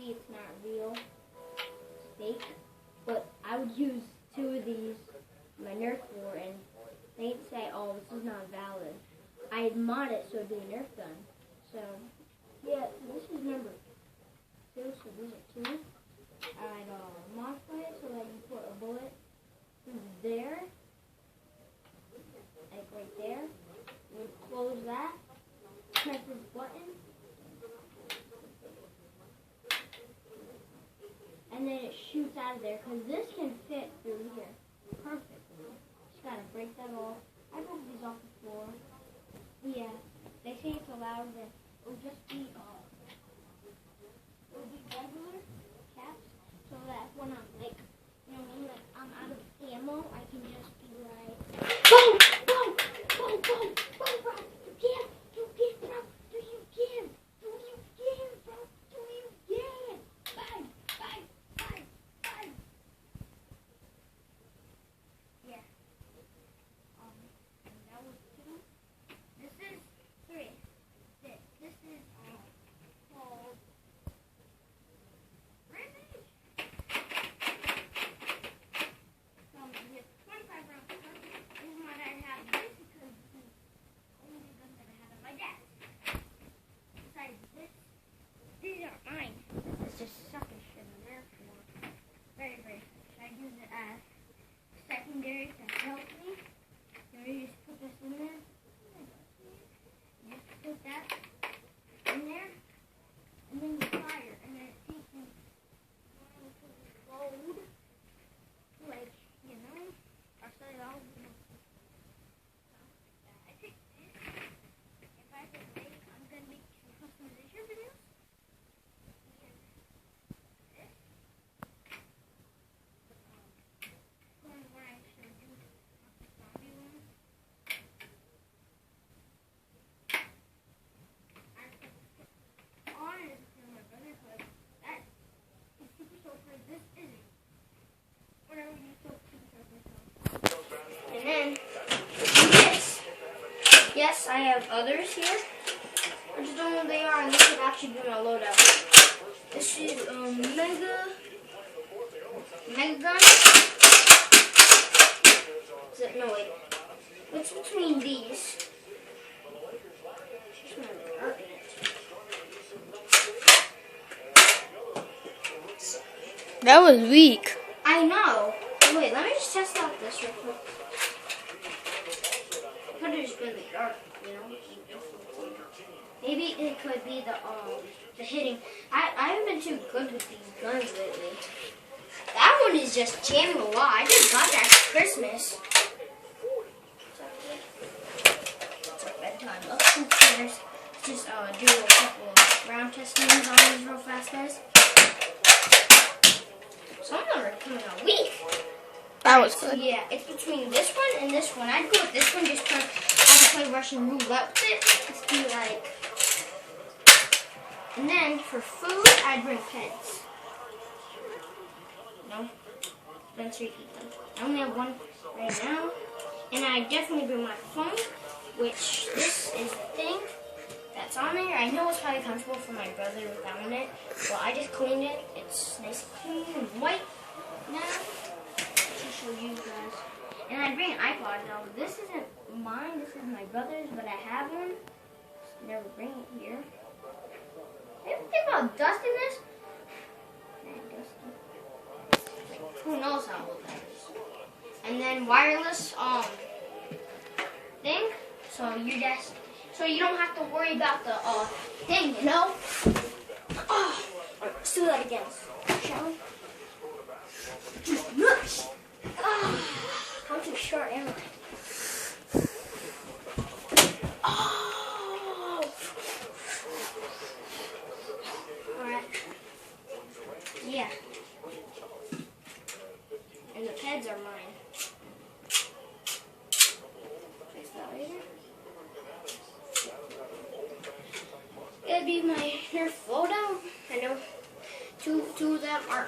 see it's not real. It's fake. But I would use 2 of these in my Nerf war, and they'd say, oh, this is not valid. I'd mod it so it'd be a Nerf gun. So, yeah, so this is number 2, so these are 2. I'd modify it so that you put a bullet there, like right there. You would close that, press this button, and then it shoots out of there, because this can fit through here perfectly. Just gotta break that off. I broke these off before. Yeah, they say it's allowed, then it'll just be regular caps, so that when I'm like, you know what I mean, like I'm out of ammo, I can just be like, boom, boom, boom, boom, boom, bro, you can, bro, do you can, bro, do you can, bang, bang, bang, bang. Yeah. And that was 2. This is 3. This is called Rampage. We have 25 rounds. The reason why I have this is because this is only the gun that I have at my dad's. Besides this, these are mine. This is just suckish and therefore very, very suckish. I use it as secondary to help me. You just put this in there. You just put that in there, and then you fire, and then it takes you load, like, you know, I'll set it all. I think this, if I could make, I'm going to make some customization videos. This. One where I showed you the zombie one. On is for my brother, because that is super soaker. This isn't. Whatever you soak super soaker. And then this. Yes, I have others here. I just don't know what they are, and this would actually be my loadout. This is Mega Gun. No wait. What's between these? Just want to darken it. That was weak. I know. Wait, let me just test out this real quick. It could have just been the dark, you know? Maybe it could be the hitting. I haven't been too good with these guns lately. That one is just jamming a lot. I just got that for Christmas. It's like bedtime. Oh, who cares? Just do a couple of round testings on these real fast, guys. Some of them are coming out weak. That was So good. yeah, it's between this one and this one. I'd go with this one just because I can play Russian roulette with it. Just be like. And then for food, I'd bring pets. No, Spencer, eat them. I only have one right now, and I definitely bring my phone, which this is the thing that's on there. I know it's probably comfortable for my brother without it. Well, I just cleaned it. It's nice, clean, and white now. To show you guys. And I bring an iPod now. This isn't mine. This is my brother's, but I have one. Just never bring it here. You ever think about dusting this? Man, dusty. Who knows how old that is? And then wireless thing. So you just. So you don't have to worry about the thing, you know? Oh, let's do that again, shall we? Nice. How too short am I? Oh. Alright. Yeah. And the pads are mine. Place that later. It'd be my Nerf loadout. I know two of them are